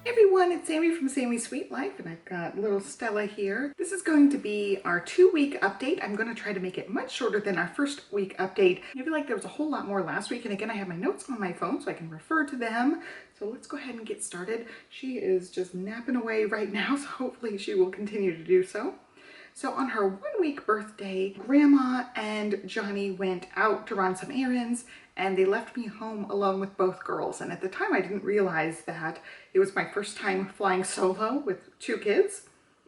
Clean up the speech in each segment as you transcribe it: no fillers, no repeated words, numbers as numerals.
Everyone, it's Sami from Sami's Sweet Life, and I've got little Stella here. This is going to be our 2-week update. I'm going to try to make it much shorter than our first week update. I feel like there was a whole lot more last week, and again, I have my notes on my phone so I can refer to them. So let's go ahead and get started. She is just napping away right now, so hopefully she will continue to do so. So on her 1-week birthday, Grandma and Johnny went out to run some errands, and they left me home alone with both girls. And at the time I didn't realize that it was my first time flying solo with 2 kids,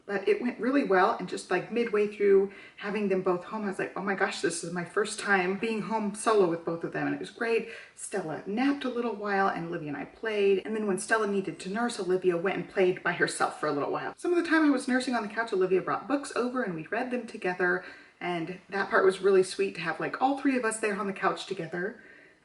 but it went really well. And just like midway through having them both home, I was like, oh my gosh, this is my first time being home solo with both of them. And it was great. Stella napped a little while and Olivia and I played. And then when Stella needed to nurse, Olivia went and played by herself for a little while. Some of the time I was nursing on the couch, Olivia brought books over and we read them together. And that part was really sweet to have like all 3 of us there on the couch together.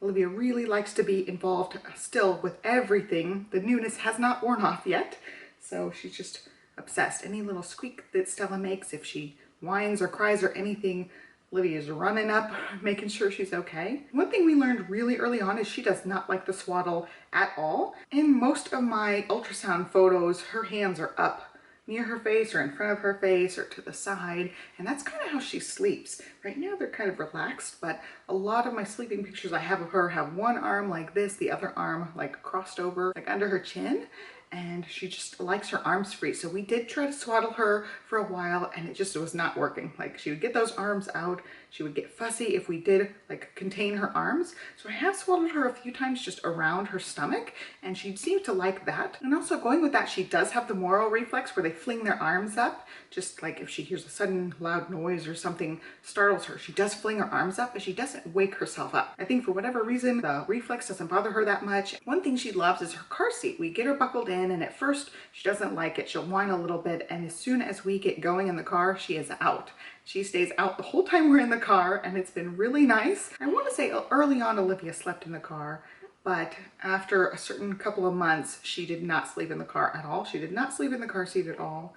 Olivia really likes to be involved still with everything. The newness has not worn off yet, so she's just obsessed. Any little squeak that Stella makes, if she whines or cries or anything, Olivia's running up, making sure she's okay. One thing we learned really early on is she does not like the swaddle at all. In most of my ultrasound photos, her hands are up near her face or in front of her face or to the side, and that's kind of how she sleeps. Right now they're kind of relaxed, but a lot of my sleeping pictures I have of her have one arm like this, the other arm like crossed over like under her chin, and she just likes her arms free. So we did try to swaddle her for a while and it just was not working. Like she would get those arms out, she would get fussy if we did like contain her arms. So I have swaddled her a few times just around her stomach and she seemed to like that. And also going with that, she does have the Moro reflex where they fling their arms up. Just like if she hears a sudden loud noise or something startles her, she does fling her arms up, but she doesn't wake herself up. I think for whatever reason, the reflex doesn't bother her that much. One thing she loves is her car seat. We get her buckled in and at first she doesn't like it. She'll whine a little bit, and as soon as we get going in the car, she is out. She stays out the whole time we're in the car, and it's been really nice. I want to say early on Olivia slept in the car, but after a certain couple of months, she did not sleep in the car at all. She did not sleep in the car seat at all.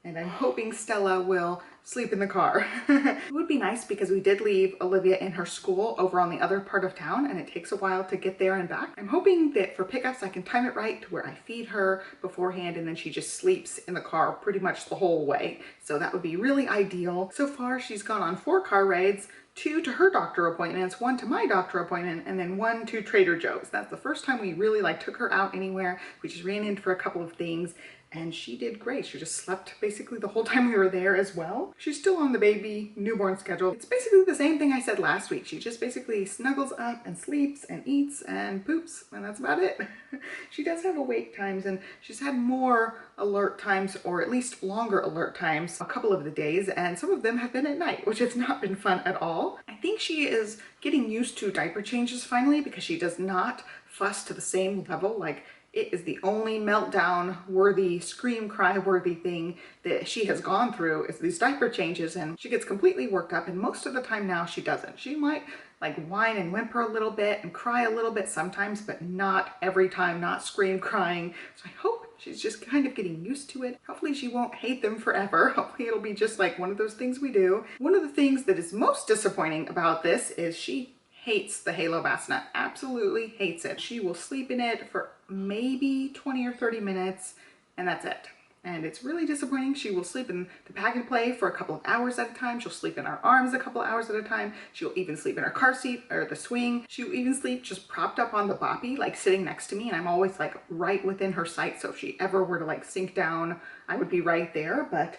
And I'm hoping Stella will sleep in the car. It would be nice because we did leave Olivia in her school over on the other part of town and it takes a while to get there and back. I'm hoping that for pickups I can time it right to where I feed her beforehand and then she just sleeps in the car pretty much the whole way. So that would be really ideal. So far she's gone on 4 car rides, 2 to her doctor appointments, 1 to my doctor appointment, and then 1 to Trader Joe's. That's the first time we really like took her out anywhere. We just ran in for a couple of things and she did great. She just slept basically the whole time we were there as well. She's still on the baby newborn schedule. It's basically the same thing I said last week. She just basically snuggles up and sleeps and eats and poops, and that's about it. She does have awake times and she's had more alert times, or at least longer alert times, a couple of the days, and some of them have been at night, which has not been fun at all. I think she is getting used to diaper changes finally because she does not fuss to the same level. Like, it is the only meltdown worthy, scream cry worthy thing that she has gone through is these diaper changes, and she gets completely worked up, and most of the time now she doesn't. She might like whine and whimper a little bit and cry a little bit sometimes, but not every time, not scream crying. So I hope she's just kind of getting used to it. Hopefully she won't hate them forever. Hopefully it'll be just like one of those things we do. One of the things that is most disappointing about this is she hates the Halo Bassinet, absolutely hates it. She will sleep in it for maybe 20 or 30 minutes and that's it. And it's really disappointing. She will sleep in the pack and play for a couple of hours at a time. She'll sleep in our arms a couple of hours at a time. She'll even sleep in her car seat or the swing. She'll even sleep just propped up on the boppy, like sitting next to me. And I'm always like right within her sight. So if she ever were to like sink down, I would be right there. But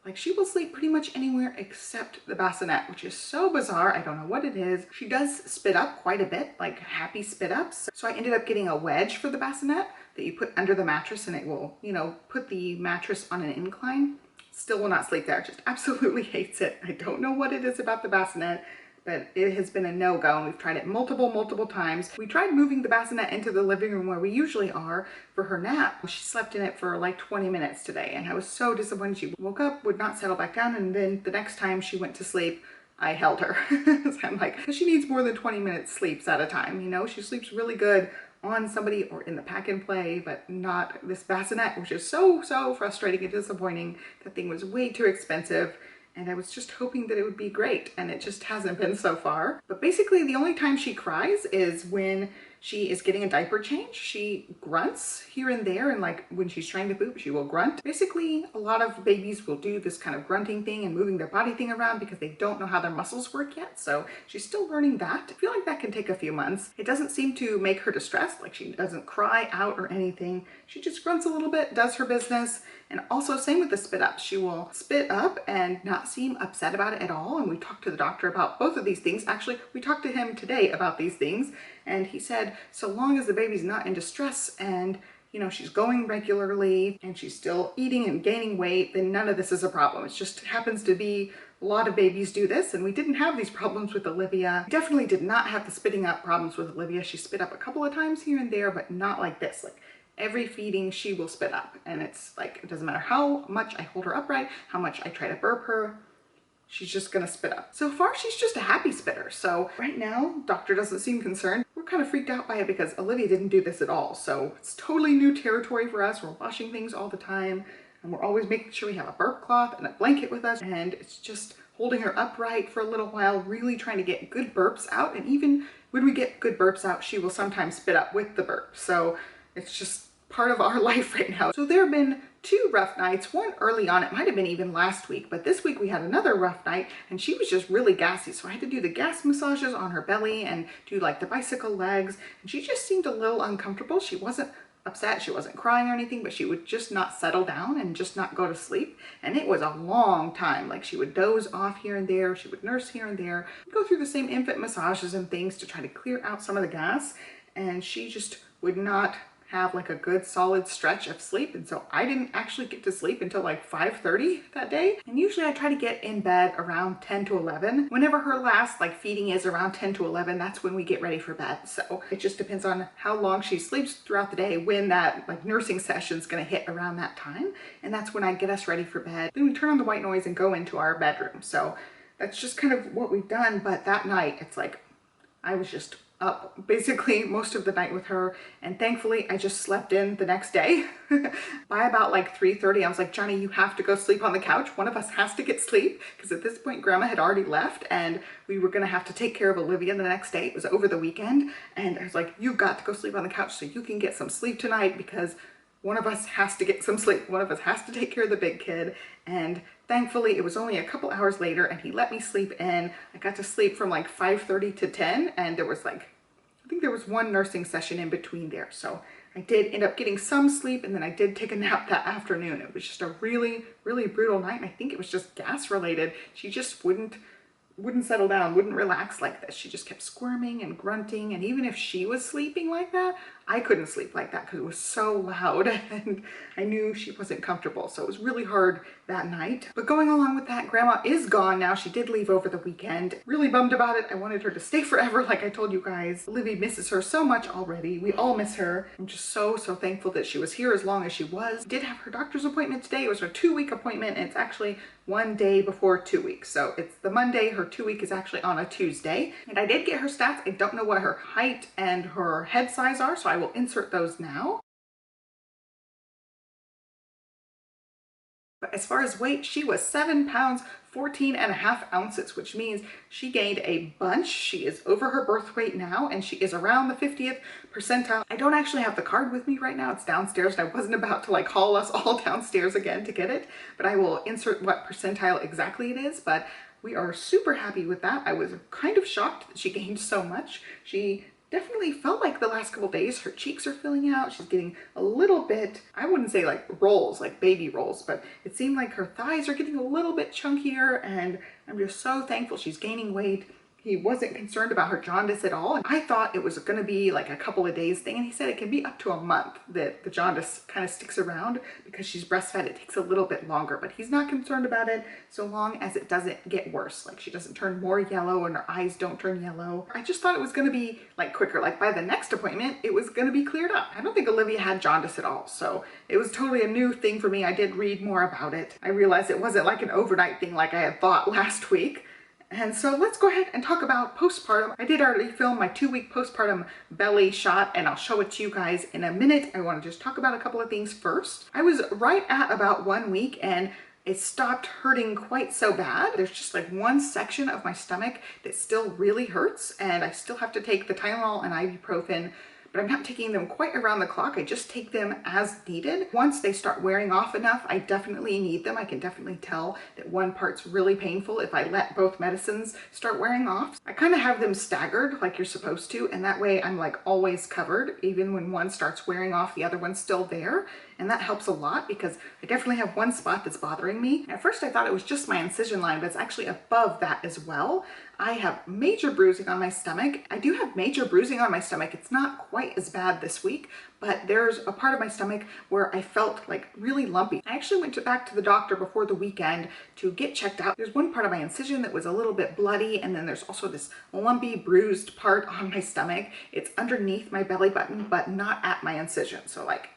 like she will sleep pretty much anywhere except the bassinet, which is so bizarre. I don't know what it is. She does spit up quite a bit, like happy spit ups. So I ended up getting a wedge for the bassinet that you put under the mattress and it will, you know, put the mattress on an incline. Still will not sleep there. Just absolutely hates it. I don't know what it is about the bassinet, but it has been a no-go and we've tried it multiple times. We tried moving the bassinet into the living room where we usually are for her nap. She slept in it for like 20 minutes today and I was so disappointed. She woke up, would not settle back down, and then the next time she went to sleep, I held her. So I'm like, she needs more than 20 minutes sleeps at a time, you know? She sleeps really good on somebody or in the pack and play, but not this bassinet, which is so frustrating and disappointing. That thing was way too expensive. And I was just hoping that it would be great, and it just hasn't been so far. But basically the only time she cries is when She is getting a diaper change. She grunts here and there, and like when she's trying to poop, she will grunt. Basically, a lot of babies will do this kind of grunting thing and moving their body thing around because they don't know how their muscles work yet. So she's still learning that. I feel like that can take a few months. It doesn't seem to make her distressed, like she doesn't cry out or anything. She just grunts a little bit, does her business. And also same with the spit up. She will spit up and not seem upset about it at all. And we talked to the doctor about both of these things. Actually, we talked to him today about these things. And he said, so long as the baby's not in distress and, you know, she's going regularly and she's still eating and gaining weight, then none of this is a problem. It just happens to be a lot of babies do this, and we didn't have these problems with Olivia. We definitely did not have the spitting up problems with Olivia. She spit up a couple of times here and there, but not like this. Like every feeding, she will spit up. And it's like, it doesn't matter how much I hold her upright, how much I try to burp her, she's just gonna spit up. So far, she's just a happy spitter. So right now, doctor doesn't seem concerned. We're kind of freaked out by it because Olivia didn't do this at all. So it's totally new territory for us. We're washing things all the time. And we're always making sure we have a burp cloth and a blanket with us. And it's just holding her upright for a little while, really trying to get good burps out. And even when we get good burps out, she will sometimes spit up with the burp. So it's just part of our life right now. So there have been 2 rough nights, one early on, it might have been even last week, but this week we had another rough night and she was just really gassy. So I had to do the gas massages on her belly and do like the bicycle legs. And she just seemed a little uncomfortable. She wasn't upset, she wasn't crying or anything, but she would just not settle down and just not go to sleep. And it was a long time. Like she would doze off here and there, she would nurse here and there, go through the same infant massages and things to try to clear out some of the gas. And she just would not have like a good solid stretch of sleep. And so I didn't actually get to sleep until like 5:30 that day. And usually I try to get in bed around 10 to 11. Whenever her last like feeding is around 10 to 11, that's when we get ready for bed. So it just depends on how long she sleeps throughout the day, when that like nursing session is going to hit around that time. And that's when I get us ready for bed. Then we turn on the white noise and go into our bedroom. So that's just kind of what we've done. But that night, it's like, I was just up basically most of the night with her, and thankfully I just slept in the next day. By about like 3:30, I was like, Johnny, you have to go sleep on the couch. One of us has to get sleep, because at this point grandma had already left and we were gonna have to take care of Olivia the next day. It was over the weekend, and I was like, you've got to go sleep on the couch so you can get some sleep tonight, because one of us has to get some sleep. One of us has to take care of the big kid. And thankfully it was only a couple hours later and he let me sleep in. I got to sleep from like 5:30 to 10, and there was like, I think there was one nursing session in between there. So I did end up getting some sleep, and then I did take a nap that afternoon. It was just a really, really brutal night. And I think it was just gas related. She just wouldn't settle down, wouldn't relax like this. She just kept squirming and grunting. And even if she was sleeping like that, I couldn't sleep like that because it was so loud and I knew she wasn't comfortable. So it was really hard that night. But going along with that, grandma is gone now. She did leave over the weekend. Really bummed about it. I wanted her to stay forever, like I told you guys. Olivia misses her so much already. We all miss her. I'm just so thankful that she was here as long as she was. Did have her doctor's appointment today. It was her 2-week appointment, and it's actually one day before 2 weeks. So it's the Monday. Her 2-week is actually on a Tuesday. And I did get her stats. I don't know what her height and her head size are, so I will insert those now. But as far as weight, she was 7 pounds, 14.5 ounces, which means she gained a bunch. She is over her birth weight now, and she is around the 50th percentile. I don't actually have the card with me right now. It's downstairs, and I wasn't about to like haul us all downstairs again to get it, but I will insert what percentile exactly it is. But we are super happy with that. I was kind of shocked that she gained so much. She definitely felt like the last couple days her cheeks are filling out. She's getting a little bit, I wouldn't say like rolls, like baby rolls, but it seemed like her thighs are getting a little bit chunkier, and I'm just so thankful she's gaining weight. He wasn't concerned about her jaundice at all. And I thought it was going to be like a couple of days thing. And he said it can be up to a month that the jaundice kind of sticks around because she's breastfed. It takes a little bit longer, but he's not concerned about it so long as it doesn't get worse. Like she doesn't turn more yellow and her eyes don't turn yellow. I just thought it was going to be like quicker. Like by the next appointment, it was going to be cleared up. I don't think Olivia had jaundice at all. So it was totally a new thing for me. I did read more about it. I realized it wasn't like an overnight thing like I had thought last week. And so let's go ahead and talk about postpartum. I did already film my 2-week postpartum belly shot, and I'll show it to you guys in a minute. I want to just talk about a couple of things first. I was right at about 1 week, and it stopped hurting quite so bad. There's just like one section of my stomach that still really hurts, and I still have to take the Tylenol and ibuprofen, but I'm not taking them quite around the clock. I just take them as needed. Once they start wearing off enough, I definitely need them. I can definitely tell that one part's really painful if I let both medicines start wearing off. I kind of have them staggered like you're supposed to, and that way I'm like always covered. Even when one starts wearing off, the other one's still there. And that helps a lot because I definitely have one spot that's bothering me. At first I thought it was just my incision line, but it's actually above that as well. I have major bruising on my stomach. I do have major bruising on my stomach. It's not quite as bad this week, but there's a part of my stomach where I felt like really lumpy. I actually went back to the doctor before the weekend to get checked out. There's one part of my incision that was a little bit bloody, and then there's also this lumpy bruised part on my stomach. It's underneath my belly button, but not at my incision. So like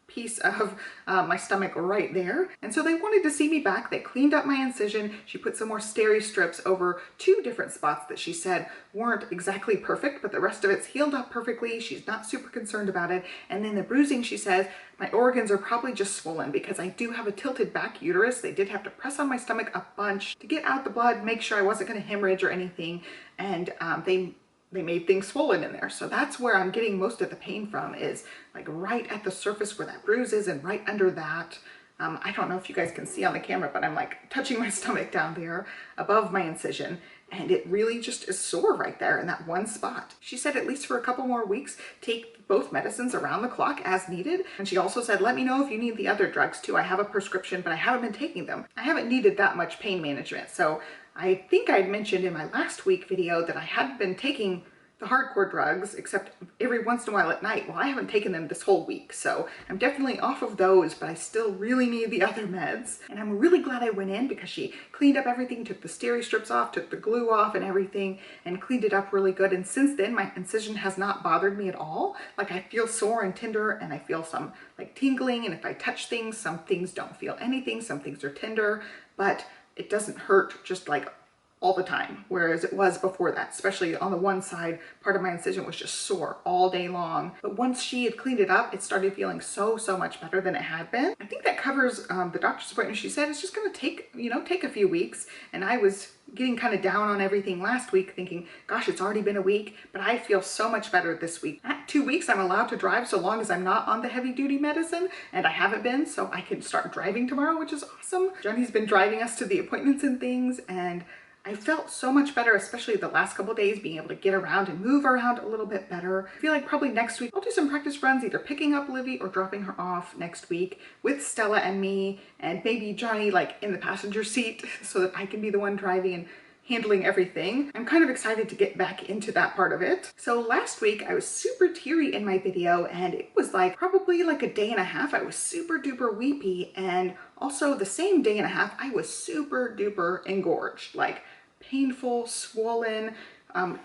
piece of my stomach right there. And so they wanted to see me back. They cleaned up my incision. She put some more steri strips over 2 different spots that she said weren't exactly perfect, but the rest of it's healed up perfectly. She's not super concerned about it. And then the bruising, she says, my organs are probably just swollen because I do have a tilted back uterus. They did have to press on my stomach a bunch to get out the blood, make sure I wasn't going to hemorrhage or anything. And they made things swollen in there. So that's where I'm getting most of the pain from, is like right at the surface where that bruise is and right under that. I don't know if you guys can see on the camera, but I'm like touching my stomach down there above my incision, and it really just is sore right there in that one spot. She said at least for a couple more weeks, take both medicines around the clock as needed. And she also said, let me know if you need the other drugs too. I have a prescription, but I haven't been taking them. I haven't needed that much pain management. So I think I'd mentioned in my last week video that I hadn't been taking the hardcore drugs except every once in a while at night. Well, I haven't taken them this whole week, so I'm definitely off of those, but I still really need the other meds. And I'm really glad I went in because she cleaned up everything, took the steri strips off, took the glue off and everything, and cleaned it up really good. And since then, my incision has not bothered me at all. Like, I feel sore and tender, and I feel some like tingling, and if I touch things, some things don't feel anything, some things are tender, but it doesn't hurt just like all the time, whereas it was before that, especially on the one side, part of my incision was just sore all day long. But once she had cleaned it up, it started feeling so much better than it had been. I think that covers the doctor's appointment. She said it's just gonna take, take a few weeks. And I was getting kind of down on everything last week thinking, gosh, it's already been a week, but I feel so much better this week. At 2 weeks, I'm allowed to drive so long as I'm not on the heavy duty medicine, and I haven't been, so I can start driving tomorrow, which is awesome. Johnny's been driving us to the appointments and things, and I felt so much better, especially the last couple days, being able to get around and move around a little bit better. I feel like probably next week I'll do some practice runs, either picking up Olivia or dropping her off next week with Stella and me, and maybe Johnny like in the passenger seat so that I can be the one driving and handling everything. I'm kind of excited to get back into that part of it. So last week I was super teary in my video, and it was like probably like a day and a half. I was super duper weepy, and also the same day and a half I was super duper engorged, like painful, swollen,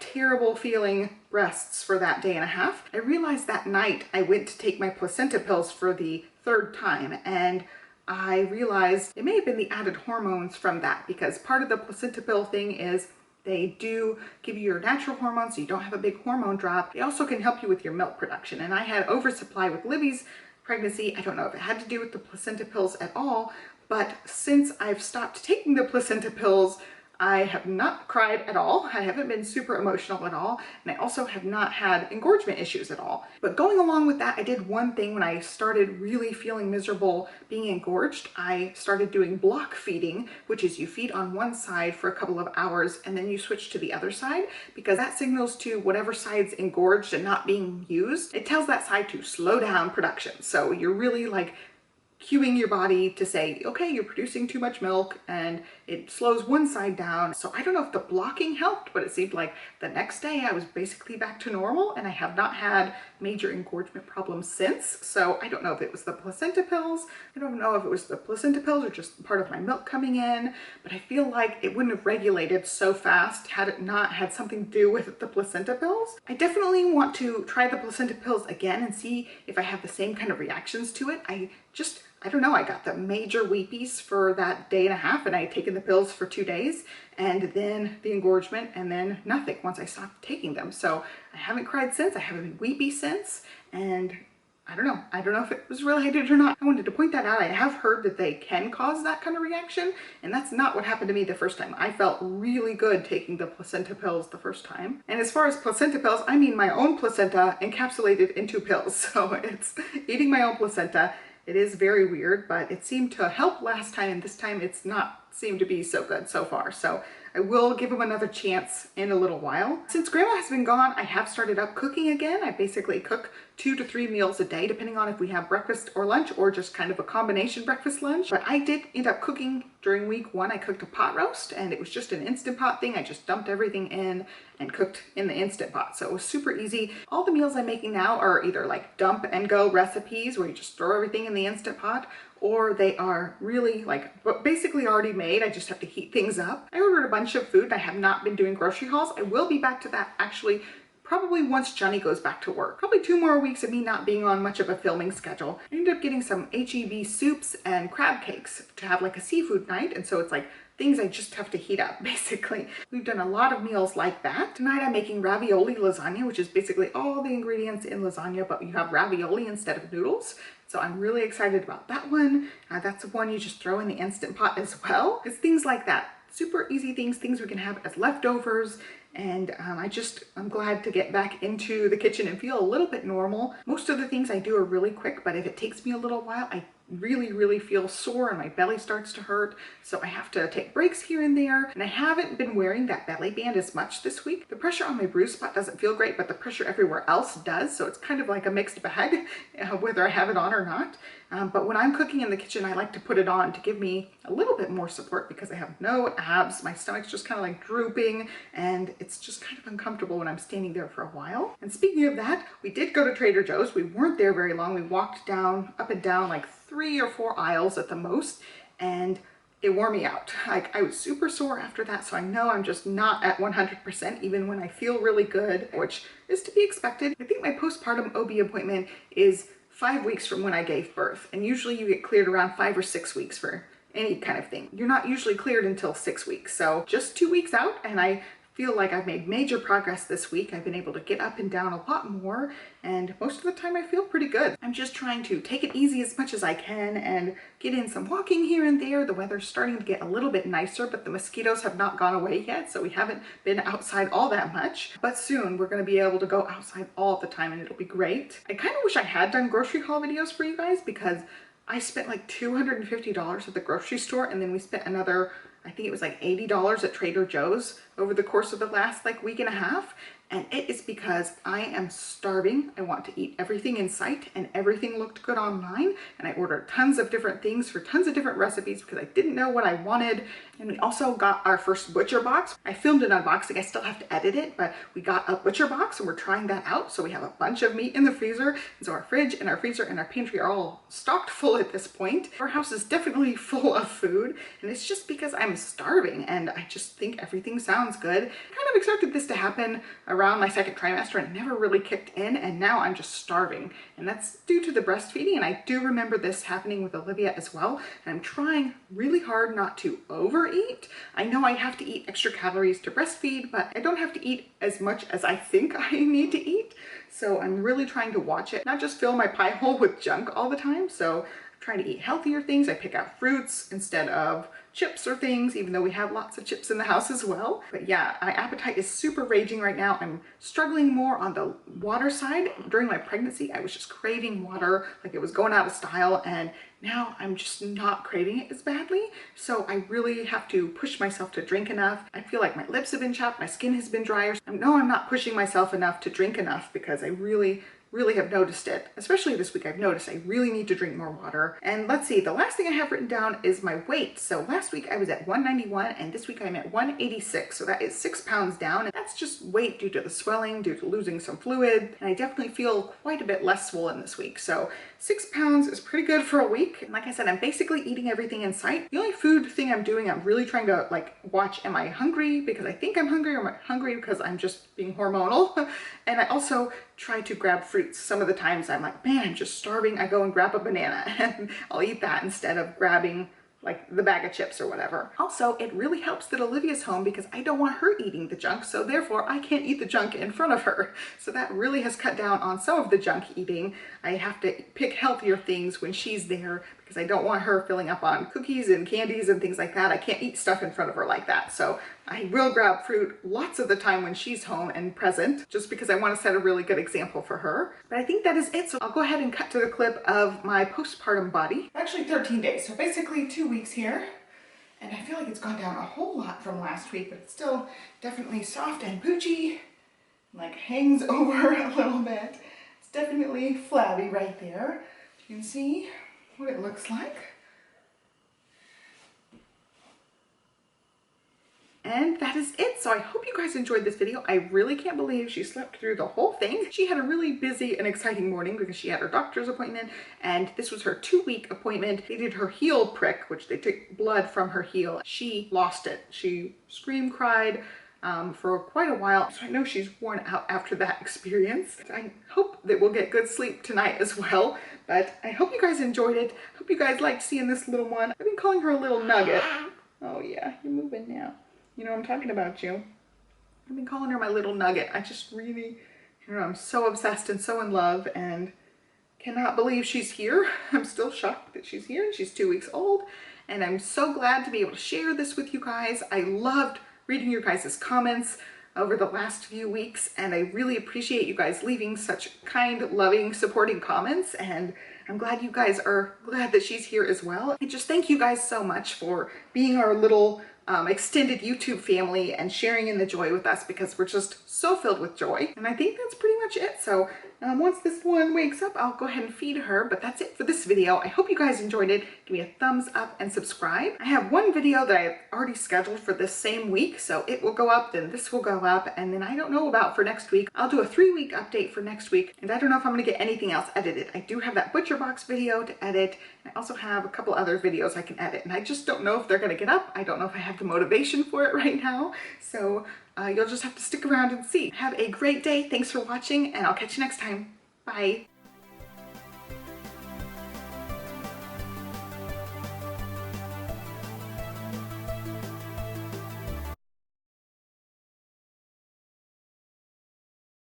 terrible feeling breasts for that day and a half. I realized that night I went to take my placenta pills for the 3rd time, and I realized it may have been the added hormones from that, because part of the placenta pill thing is they do give you your natural hormones so you don't have a big hormone drop. They also can help you with your milk production, and I had oversupply with Libby's pregnancy. I don't know if it had to do with the placenta pills at all, but since I've stopped taking the placenta pills, I have not cried at all. I haven't been super emotional at all. And I also have not had engorgement issues at all. But going along with that, I did one thing when I started really feeling miserable being engorged. I started doing block feeding, which is you feed on one side for a couple of hours and then you switch to the other side, because that signals to whatever side's engorged and not being used. It tells that side to slow down production. So you're really like cueing your body to say, okay, you're producing too much milk, and it slows one side down. So I don't know if the blocking helped, but it seemed like the next day I was basically back to normal, and I have not had major engorgement problems since. So I don't know if it was the placenta pills. I don't know if it was the placenta pills or just part of my milk coming in, but I feel like it wouldn't have regulated so fast had it not had something to do with the placenta pills. I definitely want to try the placenta pills again and see if I have the same kind of reactions to it. I don't know, I got the major weepies for that day and a half, and I had taken the pills for 2 days, and then the engorgement, and then nothing once I stopped taking them. So I haven't cried since, I haven't been weepy since, and I don't know. I don't know if it was related or not. I wanted to point that out. I have heard that they can cause that kind of reaction, and that's not what happened to me the first time. I felt really good taking the placenta pills the first time. And as far as placenta pills, I mean my own placenta encapsulated into pills. So it's eating my own placenta. It is very weird, but it seemed to help last time, and this time it's not seemed to be so good so far. So I will give them another chance in a little while. Since Grandma has been gone, I have started up cooking again. I basically cook 2 to 3 meals a day, depending on if we have breakfast or lunch, or just kind of a combination breakfast lunch. But I did end up cooking during week 1. I cooked a pot roast, and it was just an Instant Pot thing. I just dumped everything in and cooked in the Instant Pot. So it was super easy. All the meals I'm making now are either like dump and go recipes where you just throw everything in the Instant Pot, or they are really like basically already made. I just have to heat things up. I ordered a bunch of food. I have not been doing grocery hauls. I will be back to that actually probably once Johnny goes back to work. Probably 2 more weeks of me not being on much of a filming schedule. I ended up getting some HEB soups and crab cakes to have like a seafood night, and so it's like things I just have to heat up, basically. We've done a lot of meals like that. Tonight I'm making ravioli lasagna, which is basically all the ingredients in lasagna, but you have ravioli instead of noodles. So I'm really excited about that one. That's one you just throw in the Instant Pot as well. It's things like that. Super easy things we can have as leftovers. And I'm glad to get back into the kitchen and feel a little bit normal. Most of the things I do are really quick, but if it takes me a little while, I really feel sore and my belly starts to hurt. So I have to take breaks here and there. And I haven't been wearing that belly band as much this week. The pressure on my bruise spot doesn't feel great, but the pressure everywhere else does. So it's kind of like a mixed bag, whether I have it on or not. But when I'm cooking in the kitchen, I like to put it on to give me a little bit more support because I have no abs. My stomach's just kind of like drooping, and it's just kind of uncomfortable when I'm standing there for a while. And speaking of that, we did go to Trader Joe's. We weren't there very long. We walked up and down like 3 or 4 aisles at the most, and it wore me out. Like, I was super sore after that, so I know I'm just not at 100% even when I feel really good, which is to be expected. I think my postpartum OB appointment is 5 weeks from when I gave birth, and usually you get cleared around 5 or 6 weeks for any kind of thing. You're not usually cleared until 6 weeks, so just 2 weeks out, and I feel like I've made major progress this week. I've been able to get up and down a lot more, and most of the time I feel pretty good. I'm just trying to take it easy as much as I can and get in some walking here and there. The weather's starting to get a little bit nicer, but the mosquitoes have not gone away yet, so we haven't been outside all that much. But soon we're going to be able to go outside all the time, and it'll be great. I kind of wish I had done grocery haul videos for you guys, because I spent like $250 at the grocery store, and then we spent another, I think it was like $80 at Trader Joe's over the course of the last like week and a half. And it is because I am starving. I want to eat everything in sight, and everything looked good online. And I ordered tons of different things for tons of different recipes because I didn't know what I wanted. And we also got our first butcher box. I filmed an unboxing. I still have to edit it, but we got a butcher box and we're trying that out. So we have a bunch of meat in the freezer. And so our fridge and our freezer and our pantry are all stocked full at this point. Our house is definitely full of food, and it's just because I'm starving and I just think everything sounds good. I kind of expected this to happen around my 2nd trimester, and it never really kicked in, and now I'm just starving. And that's due to the breastfeeding, and I do remember this happening with Olivia as well. And I'm trying really hard not to overeat. I know I have to eat extra calories to breastfeed, but I don't have to eat as much as I think I need to eat. So I'm really trying to watch it, not just fill my pie hole with junk all the time. So I'm trying to eat healthier things. I pick out fruits instead of chips or things, even though we have lots of chips in the house as well. But yeah, my appetite is super raging right now. I'm struggling more on the water side. During my pregnancy, I was just craving water like it was going out of style, and now I'm just not craving it as badly. So I really have to push myself to drink enough. I feel like my lips have been chapped, my skin has been drier. I know I'm not pushing myself enough to drink enough, because I really have noticed it. Especially this week, I've noticed I really need to drink more water. And let's see, the last thing I have written down is my weight. So last week I was at 191, and this week I'm at 186. So that is 6 pounds down. And that's just weight due to the swelling, due to losing some fluid. And I definitely feel quite a bit less swollen this week. So 6 pounds is pretty good for a week. And like I said, I'm basically eating everything in sight. The only food thing I'm doing, I'm really trying to like watch, am I hungry because I think I'm hungry, or am I hungry because I'm just being hormonal? And I also try to grab fruits. Some of the times I'm like, man, I'm just starving. I go and grab a banana and I'll eat that instead of grabbing like the bag of chips or whatever. Also, it really helps that Olivia's home because I don't want her eating the junk, so therefore I can't eat the junk in front of her. So that really has cut down on some of the junk eating. I have to pick healthier things when she's there because I don't want her filling up on cookies and candies and things like that. I can't eat stuff in front of her like that. So I will grab fruit lots of the time when she's home and present, just because I want to set a really good example for her. But I think that is it. So I'll go ahead and cut to the clip of my postpartum body. Actually 13 days, so basically 2 weeks here. And I feel like it's gone down a whole lot from last week, but it's still definitely soft and poochy, like hangs over a little bit. It's definitely flabby right there. You can see what it looks like. And that is it. So I hope you guys enjoyed this video. I really can't believe she slept through the whole thing. She had a really busy and exciting morning because she had her doctor's appointment, and this was her 2-week appointment. They did her heel prick, which they took blood from her heel. She lost it. She screamed, cried for quite a while. So I know she's worn out after that experience. I hope that we'll get good sleep tonight as well. But I hope you guys enjoyed it. Hope you guys liked seeing this little one. I've been calling her a little nugget. Oh yeah, you're moving now. You know I'm talking about you. I've been calling her my little nugget. I just really, you know, I'm so obsessed and so in love and cannot believe she's here. I'm still shocked that she's here and she's 2 weeks old. And I'm so glad to be able to share this with you guys. I loved reading your guys' comments over the last few weeks, and I really appreciate you guys leaving such kind, loving, supporting comments, and I'm glad you guys are glad that she's here as well. And just thank you guys so much for being our little extended YouTube family and sharing in the joy with us, because we're just so filled with joy. And I think that's pretty much it. So once this one wakes up, I'll go ahead and feed her, but that's it for this video. I hope you guys enjoyed it. Give me a thumbs up and subscribe. I have one video that I've already scheduled for this same week, so it will go up, then this will go up, and then I don't know about for next week. I'll do a 3-week update for next week, and I don't know if I'm gonna get anything else edited. I do have that butcher box video to edit. I also have a couple other videos I can edit, and I just don't know if they're gonna get up. I don't know if I have the motivation for it right now, so you'll just have to stick around and see. Have a great day. Thanks for watching, and I'll catch you next time. Bye.